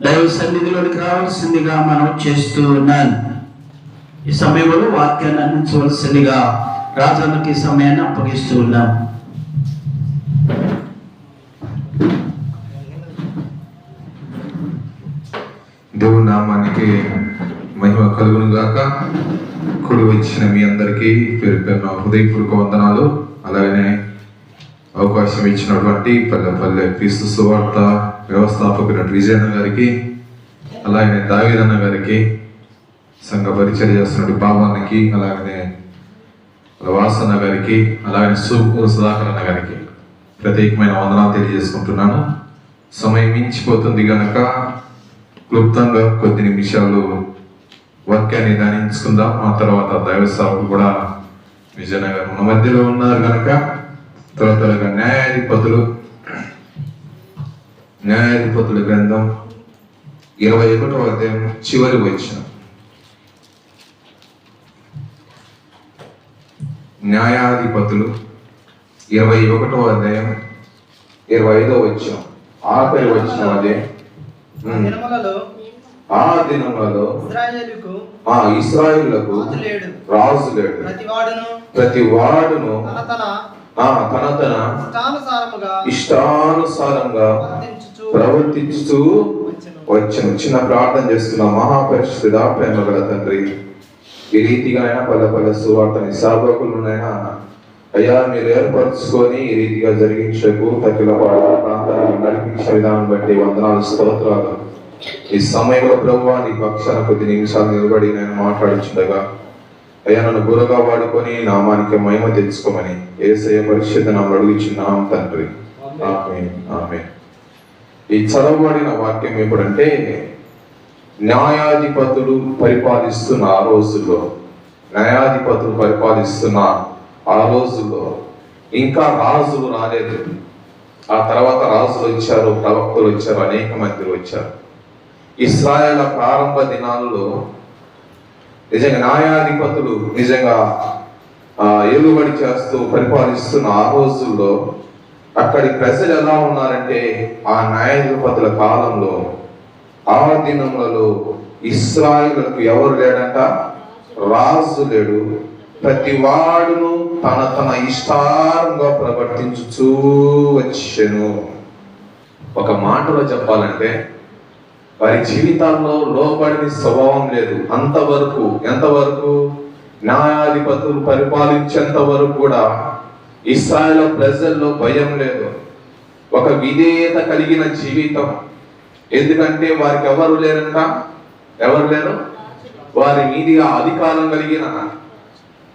దైవ సన్నిధిలోనికి రావాల్సిందిగా మనం చేస్తూ ఉన్నాను. ఈ సమయంలో వాక్యాన్ని అందించవలసిందిగా రాజన్నకి సమయాన్ని అప్పగిస్తూ ఉన్నాం. దేవుని నామానికి మహిమ కలుగును గాక. కూడి వచ్చిన మీ అందరికీ పేరు పేరున హృదయపూర్వక వందనాలు. అలాగనే అవకాశం ఇచ్చినటువంటి పల్లె క్రీస్తు సువార్త వ్యవస్థాపకుడు విజయన్న గారికి, అలాగనే దావీదన్న గారికి, సంఘ పరిచయం చేస్తున్న బాబానికి, అలాగనే వాసన్న గారికి, అలాగనే సుధాకర్ అన్న గారికి ప్రత్యేకమైన వందనాలు తెలియజేసుకుంటున్నాను. సమయం మించిపోతుంది గనక క్లుప్తంగా కొద్ది నిమిషాలు వాక్యాన్ని ధ్యానించుకుందాం. ఆ తర్వాత దైవ సేవకులు కూడా విజయనగర్ మన మధ్యలో ఉన్నారు కనుక త్వరగా న్యాయాధిపతుల గ్రంథం 21వ అధ్యాయం చివరి వచనం. న్యాయాధిపతులు 21వ అధ్యాయం 25వ వచనం, ఆఖరి వచనం. అదే ఆ దినములలో ఇశ్రాయేలులకు రాజు లేడు, ప్రతి వాడును తన ఇష్టానుసారంగా ప్రవర్తించుతూ వచ్చను. చిన్న ప్రార్థన చేస్తున్నాం. మహాపరిశుద్ధుడా, ప్రేమ గల తండ్రి, ఈ రీతిగా అయినా పల్లె సువార్తని సేవకులనైనా అయ్యా మీరు ఏర్పరచుకొని ఈ రీతిగా జరిగించకు తగిన ప్రాంతాన్ని నడిపించే విధానం బట్టి వందనాలు, స్తోత్రాలు. ఈ సమయంలో ప్రభువా నీ పక్షాన కొద్ది నిమిషాలు నిలబడి నేను మాట్లాడుచుండగా అయ్యా నన్ను గురగా వాడుకొని నామానికి మహిమ తెచ్చుకోమని యేసయ్య పరిశుద్ధ నామములో అడుగుచున్నాం తండ్రి. ఆమేన్, ఆమేన్. ఈ చదవబడిన వాక్యం ఎప్పుడంటే న్యాయాధిపతులు పరిపాలిస్తున్న ఆ రోజుల్లో, ఆ రోజుల్లో ఇంకా రాజులు రాలేదు. ఆ తర్వాత రాజులు వచ్చారు, ప్రవక్తలు వచ్చారు, అనేక మంది వచ్చారు. ఇశ్రాయేలు ప్రారంభ దినాల్లో నిజంగా న్యాయాధిపతులు నిజంగా ఏలుబడి చేస్తూ పరిపాలిస్తున్న ఆ రోజుల్లో అక్కడి ప్రజలు ఎలా ఉన్నారంటే, ఆ న్యాయాధిపతుల కాలంలో ఆ దినములలో ఇశ్రాయేలులకు ఎవరు లేడంట? రాజు లేడు. ప్రతి వాడును తన ఇష్టారంగా ప్రవర్తించుచూ వచ్చెను. ఒక మాటలో చెప్పాలంటే వారి జీవితాల్లో లోబడిన స్వభావం లేదు. ఎంతవరకు న్యాయాధిపతులు పరిపాలించేంత వరకు కూడా ఇశ్రాయేలు ప్రజల్లో భయం లేదు, ఒక విధేయత కలిగిన జీవితం. ఎందుకంటే వారికి ఎవరు లేరంట? ఎవరు లేరు? వారి మీదిగా అధికారం కలిగిన,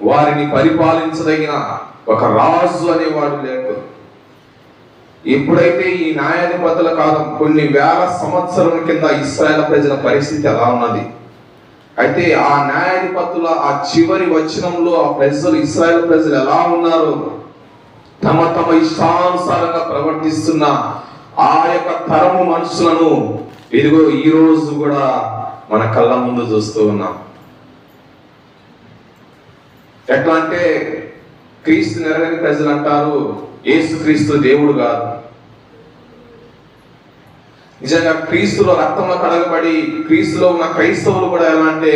వారిని పరిపాలించదగిన ఒక రాజు అనేవాడు లేడు. ఎప్పుడైతే ఈ న్యాయాధిపతుల కాలం కొన్ని వేల సంవత్సరం కింద ఇశ్రాయేలు ప్రజల పరిస్థితి ఎలా ఉన్నది. అయితే ఆ న్యాయాధిపతుల ఆ చివరి వచనంలో ఆ ప్రజలు, ఇశ్రాయేలు ప్రజలు ఎలా ఉన్నారు? తమ ఇష్టానుసారంగా ప్రవర్తిస్తున్న ఆ యొక్క తరము మనుషులను ఇదిగో ఈ రోజు కూడా మన కళ్ళ ముందు చూస్తూ ఉన్నాం. ఎట్లా అంటే క్రీస్తు నెరవేరిన ప్రజలు అంటారు యేసు క్రీస్తు దేవుడు కాదు. నిజంగా క్రీస్తులో రక్తంలో కడగబడి క్రీస్తులో ఉన్న క్రైస్తవులు కూడా ఎలా అంటే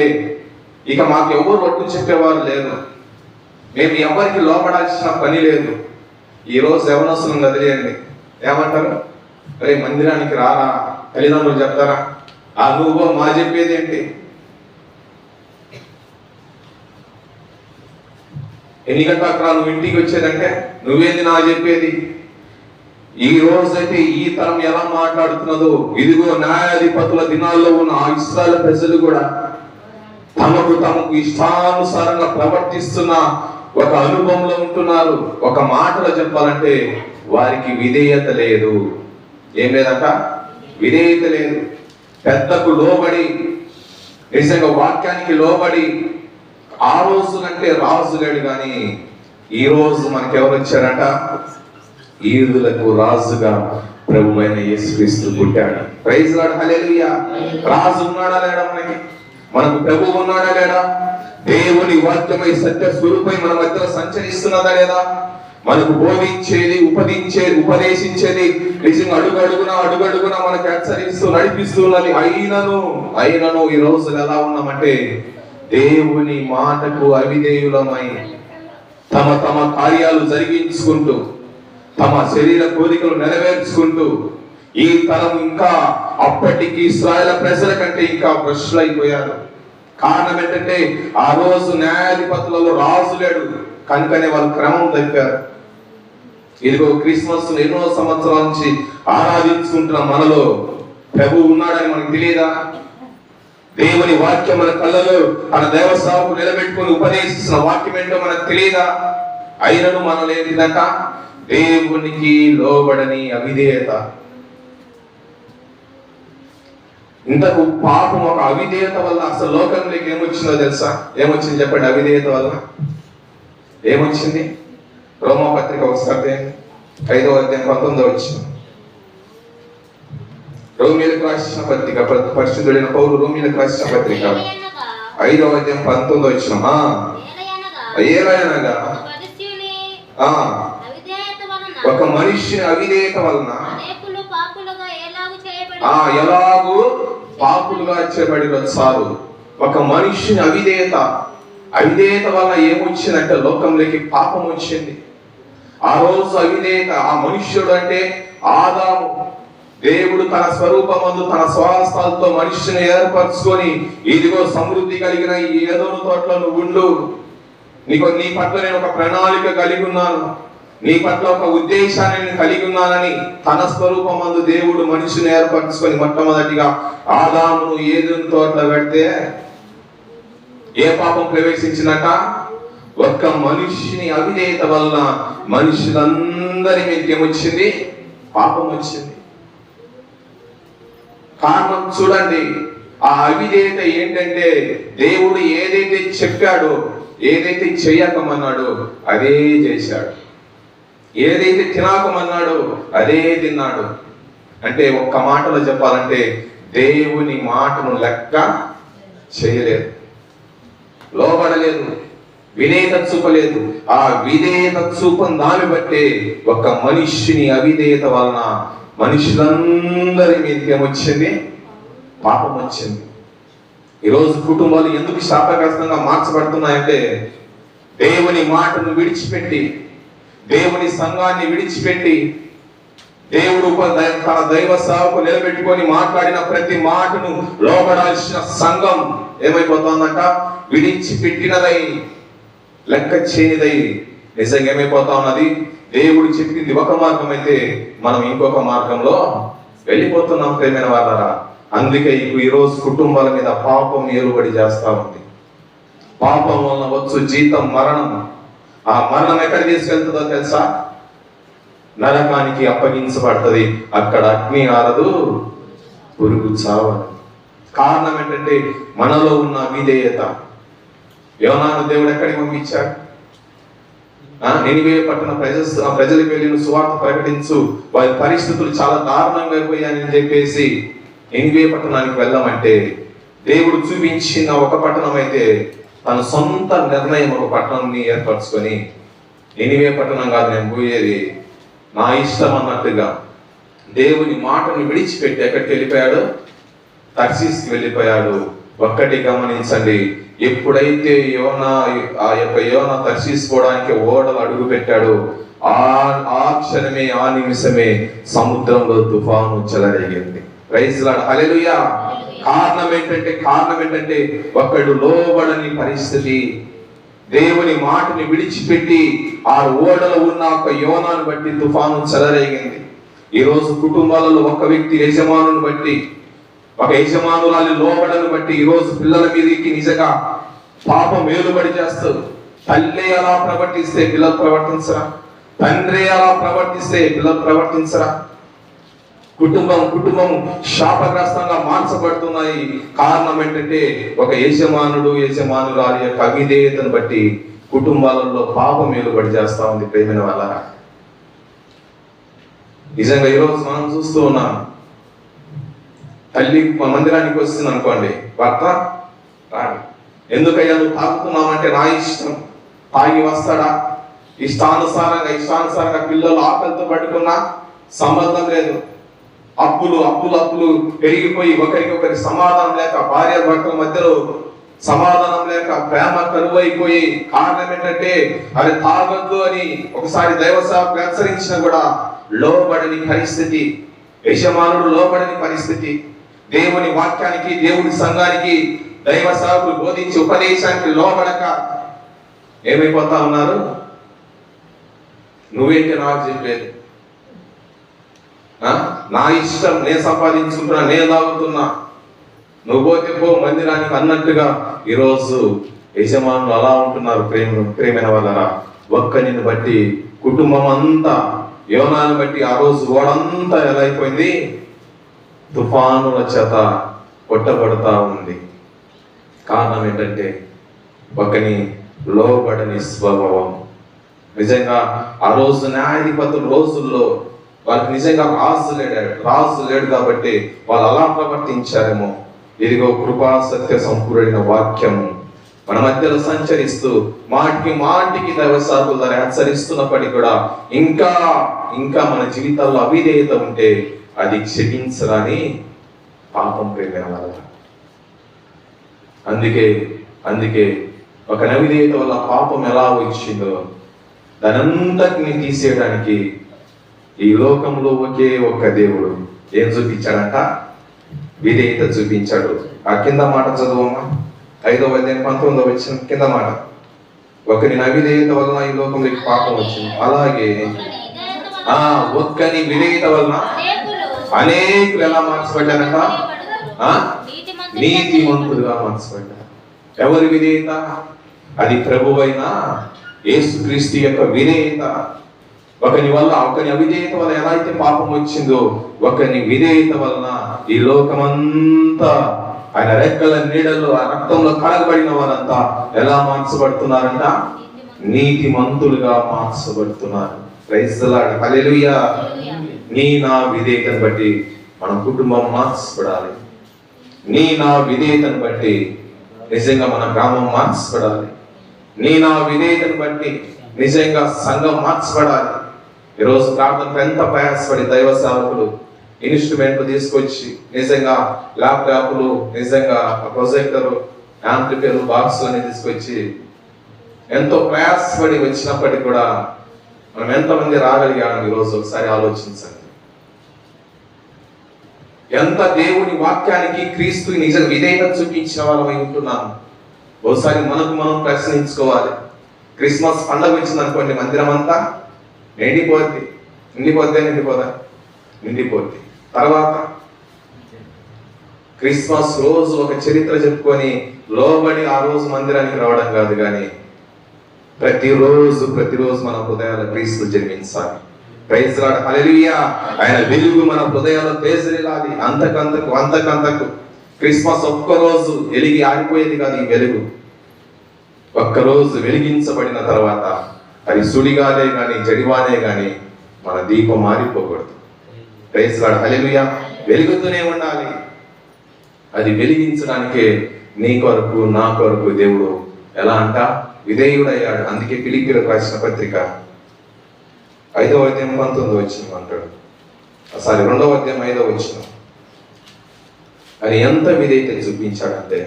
ఇక మాకు ఎవరు ఒట్టు చెప్పేవారు లేరు, మేము ఎవరికి లోపడాల్సిన పని లేదు. ఈరోజు యవనస్తులను వదిలేయండి, ఏమంటారు? అరే మందిరానికి రారా, తల్లిదండ్రులు చెప్తారా? ఆ నువ్వు మా చెప్పేది ఏంటి? ఎన్ని గంటలకు రా నువ్వు ఇంటికి వచ్చేదంటే నువ్వేంది నాకు చెప్పేది? ఈ రోజైతే ఈ తరం ఎలా మాట్లాడుతున్నదో, ఇదిగో న్యాయాధిపతుల దినాల్లో ఉన్న ఆ ఇశ్రాయేలు ప్రజలు కూడా తమకు ఇష్టానుసారంగా ప్రవర్తిస్తున్న ఒక అనుభవంలో ఉంటున్నారు. ఒక మాటలో చెప్పాలంటే వారికి విధేయత లేదు. ఏం లేదంట? విధేయత లేదు. పెద్దకు లోబడి, నిజంగా వాక్యానికి లోబడి ఆ రోజులంటే రాజు లేడు, కానీ ఈ రోజు మనకి ఎవరు వచ్చారంట? యూదులకు రాజుగా ప్రభువైన యేసుక్రీస్తు పుట్టాడు. ప్రైజ్ లార్డ్, హల్లెలూయా. రాజు ఉన్నాడా లేడా? మనకు ప్రభువు ఉన్నాడా లేడా? దేవుని వాక్యమై సత్య స్వరూపై మన మధ్యలో సంచరిస్తున్నదా లేదా? మనకు బోధించేది, ఉపదేశించేది నిజంగా అడుగడుగున మనకు హెచ్చరిస్తూ నడిపిస్తున్నది. అయినను ఈ రోజు ఎలా ఉన్నామంటే దేవుని మాటకు అవిధేయులమై తమ కార్యాలు జరిగించుకుంటూ తమ శరీర కోరికలు నెరవేర్చుకుంటూ ఈ తరం ఇంకా అప్పటికి ఇశ్రాయేలు ప్రజల కంటే ఇంకా భ్రష్టులైపోయారు. కారణం ఏంటంటే ఆ రోజు న్యాయాధిపతులలో రాజు లేడు కనుకనే వాళ్ళు క్రమం తప్పారు. ఇదిగో క్రిస్మస్ ఎన్నో సంవత్సరాల నుంచి ఆరాధించుకుంటున్న మనలో ప్రభు ఉన్నాడని మనకు తెలియదా? దేవుని వాక్యం మన కళ్ళలో మన దేవసేవకు నిలబెట్టుకుని ఉపదేశిస్తున్న వాక్యం ఏంటో మనకు తెలియదా? అయినను మనలో ఏంటిదంట? దేవునికి లోబడని అవిధేయత. ఇంతకు పాపం ఒక అవిధేయత వల్ల అసలు లోకంలోకి ఏమొచ్చిందో తెలుసా? ఏమొచ్చింది చెప్పండి? అవిధేయత వల్ల ఏమొచ్చింది? రోమాపత్రిక ఒకసారి 5వ అధ్యాయం 19వ వచనం. రోమీయులకు రాసిన పత్రిక, పరిశుద్ధుడైన పౌలు రోమీయులకు రాసిన పత్రిక 5వ అధ్యాయం 19వ వచనం. ఏలయనగా ఒక మనిషిని అవిధేయత వలన ఎలాగూ పాపులుగా చేయబడిన సారు. ఒక మనిషిని అవిధేయత వల్ల ఏమొచ్చిందంటే లోకంలోకి పాపం వచ్చింది. ఆ రోజు అవిధేయత, ఆ మనుష్యుడు అంటే ఆదాము, దేవుడు తన స్వరూపమందు తన స్వహస్తాలతో మనిషిని ఏర్పరచుకొని ఇదిగో సమృద్ధి కలిగిన ఈ ఏదోను తోటలో నువ్వు ఉండు, నీ పట్ల నేను ఒక ప్రణాళిక కలిగి ఉన్నాను, నీ పట్ల ఒక ఉద్దేశాన్ని నేను కలిగి ఉన్నానని తన స్వరూపమందు దేవుడు మనిషిని ఏర్పరచుకొని మొట్టమొదటిగా ఆదామును ఏదోను తోటలో పెడితే ఏ పాపం ప్రవేశించినట? ఒక్క మనిషిని అవిధేయత వలన మనుషులందరి మీదకి ఏమొచ్చింది? పాపం వచ్చింది. కారణం చూడండి, ఆ అవిధేయత ఏంటంటే దేవుడు ఏదైతే చెప్పాడో, ఏదైతే చేయకమన్నాడో అదే చేశాడు, ఏదైతే తినకమన్నాడో అదే తిన్నాడు. అంటే ఒక్క మాటలో చెప్పాలంటే దేవుని మాటను లెక్క చేయలేదు, లోబడలేదు, విధేయత చూపలేదు. ఆ విధేయత చూపం దాన్ని బట్టే ఒక మనిషిని అవిధేయత వలన మనుషులందరి మీదకి ఏమొచ్చింది? పాపం వచ్చింది. ఈరోజు కుటుంబాలు ఎందుకు శాపగ్రస్తంగా మార్చబడుతున్నాయంటే దేవుని మాటను విడిచిపెట్టి, దేవుని సంఘాన్ని విడిచిపెట్టి, దేవుడు తన దైవ సేవకు నిలబెట్టుకొని మాట్లాడిన ప్రతి మాటను లోబడాల్సిన సంఘం ఏమైపోతుందంట? విడిచిపెట్టినదై, లెక్క చేయనిదై నిజంగా ఏమైపోతా ఉన్నది? దేవుడు చెప్పింది ఒక మార్గం అయితే మనం ఇంకొక మార్గంలో వెళ్ళిపోతున్నాం ప్రేమైన వాళ్ళరా. అందుకే ఈరోజు కుటుంబాల మీద పాపం ఏలుబడి చేస్తా ఉంది. పాపం వలన వచ్చు జీతం మరణం. ఆ మరణం ఎక్కడ తీసుకెళ్తుందో తెలుసా? నరకానికి అప్పగించబడుతుంది. అక్కడ అగ్ని ఆరదు, పురుగు చావదు. కారణం ఏంటంటే మనలో ఉన్న విధేయత. యోనాను దేవుడు ఎక్కడికి పంపించాడు? నినివే పట్టణ ప్రజలకు వెళ్ళి సువార్త ప్రకటించు, వారి పరిస్థితులు చాలా దారుణంగా అయిపోయాయని చెప్పేసి నినివే పట్టణానికి వెళ్ళామంటే దేవుడు చూపించిన ఒక పట్టణం అయితే తన సొంత నిర్ణయం ఒక పట్టణాన్ని ఏర్పరచుకొని, నినివే పట్టణం కాదు నేను పోయేది, నా ఇష్టం అన్నట్టుగా దేవుని మాటను విడిచిపెట్టి ఎక్కడికి వెళ్ళిపోయాడు? తర్షీస్కి వెళ్ళిపోయాడు. ఒక్కటి గమనించండి, ఎప్పుడైతే యోనా తర్షీస్ పోవడానికి ఓడలు అడుగు పెట్టాడు, ఆ క్షణమే, ఆ నిమిషమే సముద్రంలో తుఫాను చెలరేగింది. ప్రైజ్ లార్డ్, హల్లెలూయా. కారణం ఏంటంటే ఒక్కడు లోబడని పరిస్థితి. దేవుని మాటని విడిచిపెట్టి ఆ ఓడలో ఉన్న ఒక యోనాను బట్టి తుఫాను చెలరేగింది. ఈరోజు కుటుంబాలలో ఒక వ్యక్తి యజమానుని బట్టి, ఒక యజమానురాలి లోబడను బట్టి ఈరోజు పిల్లల మీదకి నిజంగా పాపం మేలుబడి చేస్తారు. తల్లి అలా ప్రవర్తిస్తే పిల్లలు ప్రవర్తించరా? తండ్రి అలా ప్రవర్తిస్తే పిల్లలు ప్రవర్తించరా? కుటుంబం శాపగ్రస్తంగా మార్చబడుతున్నాయి. కారణం ఏంటంటే ఒక యజమానురాలి యొక్క అవిధేయతను బట్టి కుటుంబాలలో పాపం మేలుబడి చేస్తా ఉంది. ప్రేమైన వాళ్ళ నిజంగా ఈరోజు మనం చూస్తూ ఉన్నాం. తల్లి మందిరానికి వస్తుంది అనుకోండి, భర్త రాడు. ఎందుకయ్యా నువ్వు తాగుతున్నావంటే నా ఇష్టం. తాగి వస్తాడా? ఇష్టానుసారంగా పిల్లలు ఆకలితో పట్టుకున్నా సంబంధం లేదు. అప్పులు పెరిగిపోయి ఒకరికి సమాధానం లేక, భార్య భర్తల మధ్యలో సమాధానం లేక, ప్రేమ కరువైపోయి, కారణం ఏంటంటే అది తాగొద్దు అని ఒకసారి దైవ సేవకులు హెచ్చరించినా కూడా లోబడని పరిస్థితి, యజమానుడు లోబడని పరిస్థితి. దేవుని వాక్యానికి, దేవుడి సంఘానికి దైవ సేవకులు బోధించి ఉపదేశానికి లోబడక ఏమైపోతా ఉన్నారు? నువ్వేంటి నాకు చెప్పేది, నా ఇష్టం, నేను సంపాదించుకుంటున్నా, నేను తాగుతున్నా, నువ్వు పోతే పో మందిరానికి అన్నట్టుగా ఈరోజు యజమానులు అలా ఉంటున్నారు. ప్రేమైన వాళ్ళరా, ఒక్కరిని బట్టి కుటుంబం అంతా, యోనాను బట్టి ఆ రోజు ఓడంతా ఎలా అయిపోయింది? తుఫానుల చేత కొట్టబడతా ఉంది. కారణం ఏంటంటే ఒకని లోబడని స్వభావం. నిజంగా ఆ రోజు న్యాయాధిపతుల రోజుల్లో వాళ్ళకి నిజంగా రాజు లేడు కాబట్టి వాళ్ళు అలా ప్రవర్తించారేమో. ఇదిగో కృపా సత్య సంపూర్ణ వాక్యము మన మధ్యలో సంచరిస్తూ మాటికి దైవ సేవకుల ద్వారా హెచ్చరిస్తున్నప్పటికీ కూడా ఇంకా మన జీవితాల్లో అవిధేయత ఉంటే అది క్షమించరాని పాపం. ప్రేమైన వాళ్ళ, అందుకే ఒక అవిధేయత వల్ల పాపం ఎలా వచ్చిందో దానంతటిని తీసేయడానికి ఈ లోకంలో ఒకే ఒక్క దేవుడు ఏం చూపించాడంట? విధేయత చూపించాడు. ఆ కింద మాట చదువమ్మా, 5వ అధ్యాయం 19వ వచనం కింద మాట. ఒకరి అవిధేయత వలన ఈ లోకంలోకి పాపం వచ్చింది, అలాగే ఒక్కని విధేయత వలన అనేకులు ఎలా మార్చబడ్డారంట? నీతిమంతులుగా మార్చబడ్డారు. ఎవరి విధేయత? అది ప్రభువైన యేసుక్రీస్తు యొక్క విధేయత. ఒకని అవిధేయత వల్ల ఎలా అయితే పాపం వచ్చిందో, ఒకని విధేయత వలన ఈ లోకమంతా ఆయన రెక్కల నీడల్లో, ఆ రక్తంలో కడగబడిన వారంతా ఎలా మార్చబడుతున్నారంట? నీతిమంతులుగా మార్చబడుతున్నారు. ప్రైజ్ ది లార్డ్, హల్లెలూయా. నా విధేయతను బట్టి మన కుటుంబం మార్చబడాలి. నా విధేయతను బట్టి నిజంగా మన గ్రామం మార్చబడాలి. నా విధేయతను బట్టి నిజంగా సంఘం మార్చబడాలి. ఈరోజు ప్రార్థనకు ఎంత ప్రయాసపడి దైవ సేవకులు ఇన్స్ట్రుమెంట్లు తీసుకొచ్చి, నిజంగా ల్యాప్టాప్లు, నిజంగా ప్రొజెక్టరు, యాంప్లిఫైర్ బాక్స్ అని తీసుకొచ్చి ఎంతో ప్రయాసపడి వచ్చినప్పటికీ కూడా మనం ఎంతమంది రాగలిగాము ఈరోజు? ఒకసారి ఆలోచించండి. ఎంత దేవుని వాక్యానికి, క్రీస్తు నిజ విధేయత చూపించిన వాళ్ళమై ఉంటున్నాము. ఒకసారి మనకు మనం ప్రశ్నించుకోవాలి. క్రిస్మస్ పండుగ వచ్చింది అనుకోండి, మందిరం అంతా నిండిపోద్ది. తర్వాత క్రిస్మస్ రోజు ఒక చరిత్ర చెప్పుకొని లోబడి ఆ రోజు మందిరానికి రావడం కాదు, కానీ ప్రతిరోజు మన హృదయాల క్రీస్తు జన్మించాలి. ప్రైజ్ ది లార్డ్, హల్లెలూయా. ఆయన వెలుగు మన హృదయాల్లో తేజరిల్లాలి. అంతకంతకు క్రిస్మస్ ఒక్కరోజు వెలిగి ఆగిపోయేది కాదు. ఈ వెలుగు ఒక్కరోజు వెలిగించబడిన తర్వాత అది సుడిగానే గాని, జడివానే గాని మన దీపం మారిపోకూడదు. ప్రైజ్ ది లార్డ్, హల్లెలూయా. వెలుగుతూనే ఉండాలి. అది వెలిగించడానికే నీ కొరకు, నా కొరకు దేవుడు ఎలా అంట? విధేయుడయ్యాడు. అందుకే ఫిలిప్పీయులకు రాసిన పత్రిక 5వ అధ్యాయం 19వ వచనం అంటాడు. 2వ అధ్యాయం 5వ వచనం. అని ఎంత విధేయత చూపించాడంటే,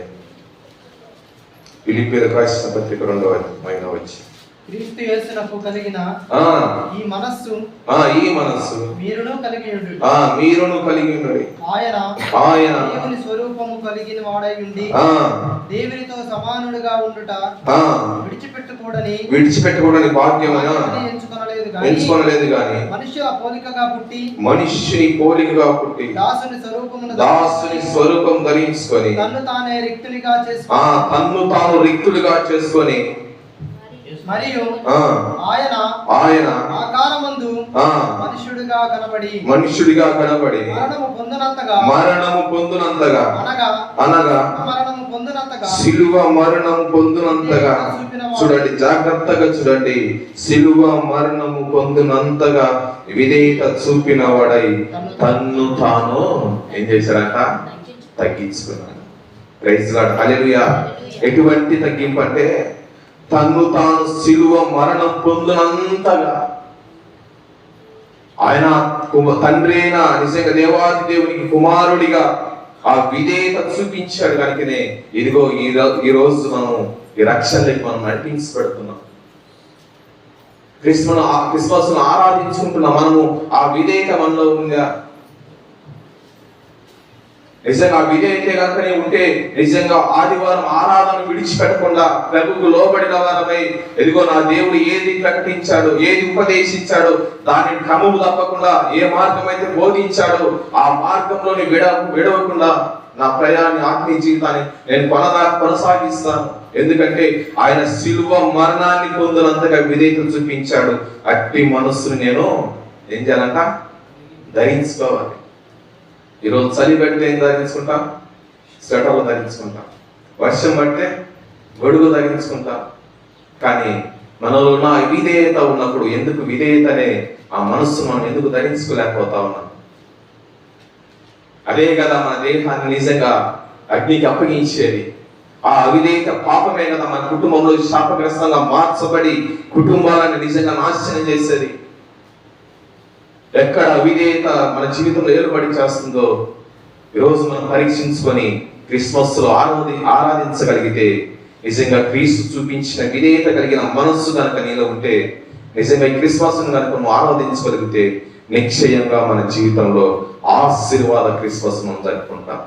ఫిలిప్పీయులకు రాసిన పత్రిక 2వ అధ్యాయం 5వ వచనం. క్రీస్తు యేసునకు కలిగిన ఈ మనస్సు మీరును కలిగి ఉండుడి. ఆయన దేవుని స్వరూపము కలిగిన వాడై ఉండి దేవునితో సమానుడిగా ఉండుట విడిచిపెట్టుకోడని భాగ్యమున ఎంచుకొనలేదు గాని మనుష్యుని పోలికగా పుట్టి దాసుని స్వరూపం ధరించుకొని తన్ను తాను రిక్తుడిగా చేసుకొని మరియు ఆయన ఆకారమందు మనుష్యుడిగా కనబడి మరణము పొందునంతగా అనగా సిలువ మరణము పొందునంతగా, చూడండి జాగ్రత్తగా చూడండి, సిలువ మరణము పొందునంతగా విధేయత చూపిన వాడై తన్ను తాను ఏం చేశాడంట? తగ్గించుకున్నాడు. ప్రైజ్ ది లార్డ్, హల్లెలూయా. ఎటువంటి తగ్గింపు అంటే తన్ను తాను సిలువ మరణం పొందినంతగా ఆయన తండ్రి అయిన నిజంగా దేవాది దేవునికి కుమారుడిగా ఆ విధేయత చూపించాడు కనుకనే ఇదిగో ఈ రోజు మనం ఈ రక్షణలోకి మనం నడిపించబడుతున్నాం. క్రిస్మస్ ఆరాధించుకుంటున్నాం. మనము ఆ విధేయత మనలో ఉందా? నిజంగా ఆ విధేయత కనుకనే ఉంటే నిజంగా ఆదివారం ఆరాధన విడిచిపెట్టకుండా ప్రభువుకు లోబడిన వారమై ఎదిగో నా దేవుడు ఏది ప్రకటించాడు, ఏది ఉపదేశించాడు, దానిని క్రమము తప్పకుండా ఏ మార్గం అయితే బోధించాడో ఆ మార్గంలోని విడవకుండా నా ప్రయాణి ఆత్మీయ జీవితాన్ని నేను కొనసాగిస్తాను. ఎందుకంటే ఆయన సిలువ మరణాన్ని పొందినంతగా విధేయత చూపించాడు. అట్టి మనస్సును నేను ఏం చేయాలంట? ధరించుకోవాలి. ఈరోజు చలి పెడితే ఏం ధరించుకుంటాం? స్వెటర్లు ధరించుకుంటాం. వర్షం పడితే గొడుగు ధరించుకుంటాం. కానీ మనలో ఉన్న విధేయత ఉన్నప్పుడు ఎందుకు విధేయతనే ఆ మనస్సు మనం ఎందుకు ధరించుకోలేకపోతా ఉన్నాం? అదే కదా మన దేహాన్ని నిజంగా అగ్నికి అప్పగించేది. ఆ అవిధేయత పాపమే కదా మన కుటుంబంలో శాపగ్రస్తంగా మార్చబడి కుటుంబాలను నిజంగా నాశనం చేసేది. ఎక్కడ అవిధేయత మన జీవితంలో ఏర్పడి చేస్తుందో ఈరోజు మనం పరీక్షించుకొని క్రిస్మస్ లో ఆరాధించగలిగితే, నిజంగా క్రీస్తు చూపించిన విధేయత కలిగిన మనస్సు కనుక నీలో ఉంటే, నిజంగా ఈ క్రిస్మస్ కనుక నువ్వు ఆరాధించగలిగితే నిశ్చయంగా మన జీవితంలో ఆశీర్వాద క్రిస్మస్ మనం జరుపుకుంటాం.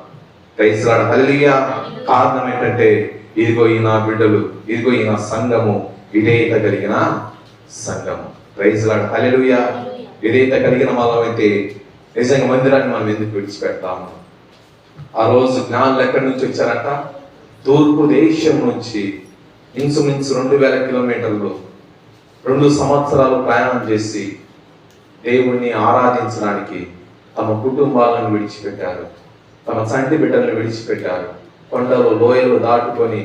ప్రైజ్ లార్డ్, హల్లెలూయా. కారణం ఏంటంటే ఇదిగో ఈ నా బిడ్డలు, ఇదిగో ఈ నా సంఘము విధేయత కలిగిన సంఘము. ప్రైజ్ లార్డ్, హల్లెలూయా. విధేయత కలిగిన వాళ్ళమైతే నిజంగా మందిరాన్ని మనం ఎందుకు విడిచిపెడతాము? ఆ రోజు జ్ఞానులు ఎక్కడి నుంచి వచ్చారంట? తూర్పు దేశం నుంచి ఇంచుమించు 2000 కిలోమీటర్లు 2 సంవత్సరాలు ప్రయాణం చేసి దేవుణ్ణి ఆరాధించడానికి తమ కుటుంబాలను విడిచిపెట్టారు, తమ చంటి బిడ్డలను విడిచిపెట్టారు. కొండలు లోయలు దాటుకొని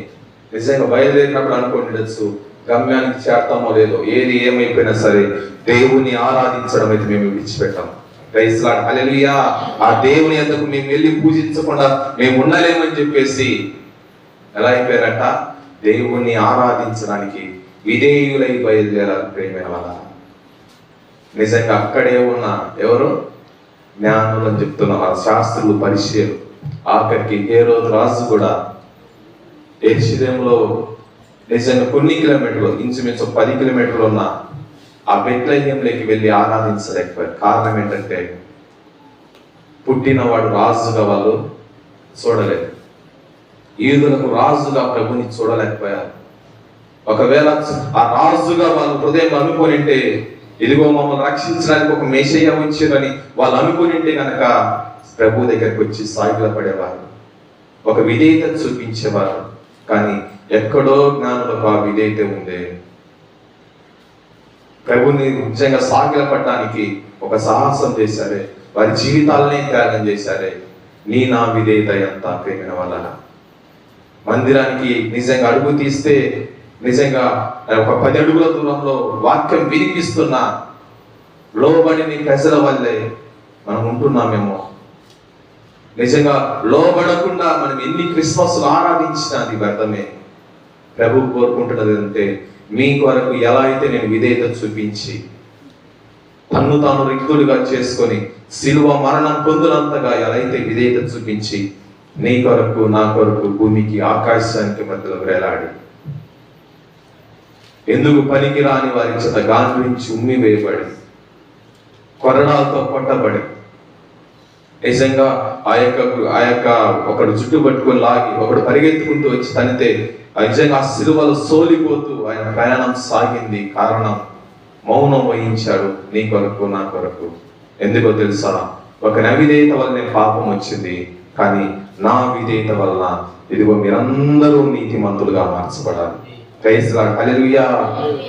నిజంగా బయలుదేరినప్పుడు అనుకుంటుండొచ్చు గమ్యానికి చేరతామో లేదో, ఏది ఏమైపోయినా సరే దేవుని ఆరాధించడం అయితే మేము విడిచిపెట్టాం. ప్రైజ్ లార్డ్, హల్లెలూయా. ఆ దేవుని యొద్దకు మేము వెళ్ళి పూజించకుండా మేము ఉండలేమని చెప్పేసి ఎలా అయిపోయారంట? దేవుణ్ణి ఆరాధించడానికి విధేయులై బయలుదేరారు. ప్రేమైన వాళ్ళ నిజంగా అక్కడే ఉన్న ఎవరు జ్ఞానులు అని చెప్తున్నారు, ఆ శాస్త్రులు, పరిచయులు. ఆఖరికి హేరోదు రాజు కూడా యెరూషలేములో నిజంగా కొన్ని కిలోమీటర్లు, ఇంచుమించు 10 కిలోమీటర్లు ఉన్న ఆ బెత్లెహేంలోకి వెళ్ళి ఆరాధించలేకపోయారు. కారణం ఏంటంటే పుట్టినవాడు రాజుగా వాళ్ళు చూడలేదు. యూదులకు రాజుగా ప్రభుని చూడలేకపోయారు. ఒకవేళ ఆ రాజుగా వాళ్ళు హృదయం అనుకోనింటే, ఇదిగో మమ్మల్ని రక్షించడానికి ఒక మెషియా వచ్చేదని వాళ్ళు అనుకునింటే కనుక ప్రభు దగ్గరికి వచ్చి సాగిల పడేవారు, ఒక విధేయత చూపించేవారు. కానీ ఎక్కడో జ్ఞానులకు ఆ విధేయత ఉంది. ప్రభుని నిజంగా సాగిల పడడానికి ఒక సాహసం చేశారే, వారి జీవితాలనే త్యాగం చేశారే. నా విధేయత ఎంత ప్రేమైన వల్ల మందిరానికి నిజంగా అడుగు తీస్తే నిజంగా ఒక 10 అడుగుల దూరంలో వాక్యం వినిపిస్తున్న లోబడిని ప్రజల వల్లే మనం ఉంటున్నామేమో. నిజంగా లోబడకుండా మనం ఎన్ని క్రిస్మస్లు ఆరాధించినా అది వ్యర్థమే. ప్రభు కోరుకుంటున్నది అంటే మీ కొరకు ఎలా అయితే నేను విధేయత చూపించి తన్ను తాను రిక్తుడిగా చేసుకొని సిలువ మరణం పొందినంతగా ఎలా అయితే విధేయత చూపించి నీ కొరకు నా కొరకు భూమికి ఆకాశానికి మధ్యలో వేలాడి ఎందుకు పనికి రాని వారి చేత గాండ్రించి ఉమ్మి వేయబడి కొరడాలతో కొట్టబడి నిజంగా ఆ యొక్క ఒకడు జుట్టు పట్టుకొని లాగి ఒకడు పరిగెత్తుకుంటూ వచ్చి తనితే నిజంగా ఆ సిలువలో సోలిపోతూ ఆయన ప్రయాణం సాగింది. కారణం మౌనం వహించాడు నీ కొరకు నా కొరకు. ఎందుకో తెలుసా? ఒక అవిధేయత వల్లనే పాపం వచ్చింది, కానీ నా విధేయత వలన ఇదిగో మీరందరూ నీతిమంతులుగా మార్చబడాలి. ప్రైజ్ లార్డ్, హల్లెలూయా.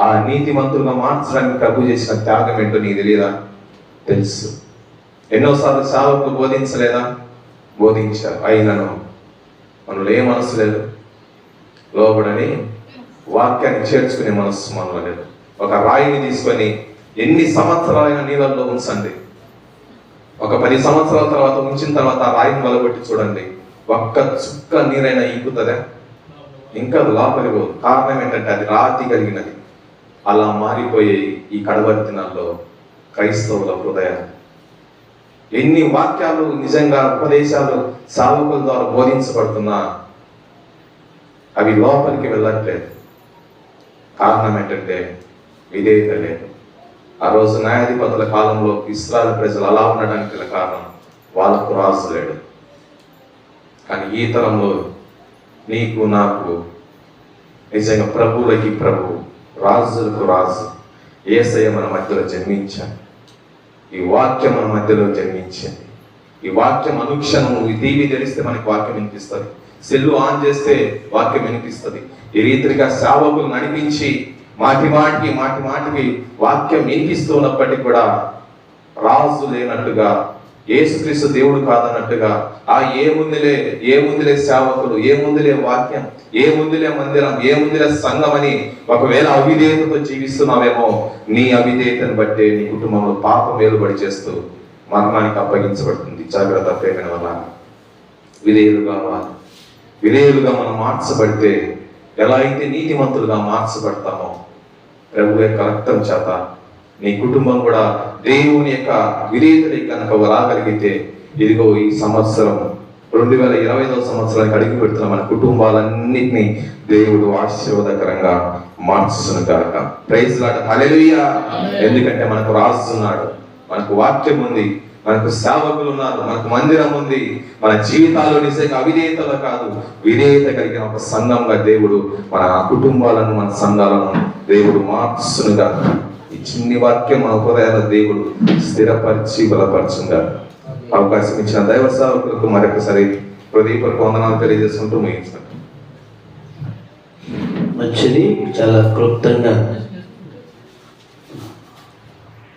ఆ నీతిమంతులుగా మార్చడానికి ప్రభు చేసిన త్యాగం ఏంటో నీకు తెలియదా? తెలుసు. ఎన్నోసార్లు సేవకులు బోధించలేదా? బోధించారు. అయినను మనలో ఏ మనసు లేదు, లోబడని వాక్యాన్ని చేర్చుకునే మనస్సు మనలో లేదు. ఒక రాయిని తీసుకొని ఎన్ని సంవత్సరాలైనా నీళ్ళల్లో ఉంచండి, ఒక 10 సంవత్సరాల తర్వాత ఉంచిన తర్వాత ఆ రాయిని వలగొట్టి చూడండి, ఒక్క చుక్క నీరైనా ఇంకుతుందా? ఇంకా లోపలికి పోదు. కారణం ఏంటంటే అది రాతి కలిగినది. అలా మారిపోయే ఈ కడవరి దినాల్లో క్రైస్తవుల హృదయాలు ఎన్ని వాక్యాలు నిజంగా ఉపదేశాలు సేవకుల ద్వారా బోధించబడుతున్నా అవి లోపలికి వెళ్ళట్లేదు. కారణం ఏంటంటే విధేయత లేదు. ఆ రోజు న్యాయాధిపతుల కాలంలో ఇశ్రాయేలు ప్రజలు అలా ఉండడానికి గల కారణం వాళ్ళకు రాజు లేడు. కానీ ఈ తరంలో నీకు నాకు నిజంగా ప్రభువులకి ప్రభు, రాజులకు రాజు యేసయ్య మన మధ్యలో జన్మించాడు. ఈ వాక్యం మన మధ్యలో జన్మించింది. ఈ వాక్యం అనుక్షణం టీవీ తెరిస్తే మనకి వాక్యం వినిపిస్తుంది, సెల్లు ఆన్ చేస్తే వాక్యం వినిపిస్తుంది. ఈ రీతిగా సేవకులు నడిపించి మాటి మాటికి వాక్యం వినిపిస్తున్నప్పటికీ కూడా రాజు లేనట్టుగా, యేసుక్రీస్తు దేవుడు కాదన్నట్టుగా, ఏముందిలే సేవకులు, ఏముందిలే వాక్యం, ఏముందిలే మందిరం, ఏముందిలే సంఘం అని ఒకవేళ అవిధేయతతో జీవిస్తున్నావేమో, నీ అవిధేయతను బట్టే నీ కుటుంబంలో పాపం వేలుబడి చేస్తూ మరణానికి అప్పగించబడుతుంది. జాగ్రత్త ప్రేమ వల్ల విధేయులుగా మనం మార్చబడితే ఎలా అయితే నీతిమంతులుగా మార్చబడతామో ప్రభు యొక్క రక్తం చేత నీ కుటుంబం కూడా దేవుని యొక్క విధేయతకి కనుక రాగలిగితే, ఇదిగో ఈ సంవత్సరం 2025వ సంవత్సరానికి అడుగు పెడుతున్న మన కుటుంబాలన్నిటినీ దేవుడు ఆశీర్వాదకరంగా మార్చును గాక. ప్రైజ్ లార్డ్, హల్లెలూయా. ఎందుకంటే మనకు రాస్తున్నాడు, మనకు వాక్యం ఉంది, మనకు సేవకులు ఉన్నారు, మనకు మందిరం ఉంది. మన జీవితాల్లో నిజంగా అవిధేయతలో కాదు, విధేయత కలిగిన ఒక సంఘంగా దేవుడు మన కుటుంబాలను, మన సంఘాలను దేవుడు మార్చునుగా. ఈ చిన్ని వాక్యం మన హృదయాల దేవుడు స్థిరపరిచి బలపరచుగా. అవకాశం ఇచ్చిన దైవ సేవకులకు మరొకసారి హృదయపూర్వక వందనాలు తెలియజేసుకుంటూ ముగించారు. మంచిది, చాలా క్లుప్తంగా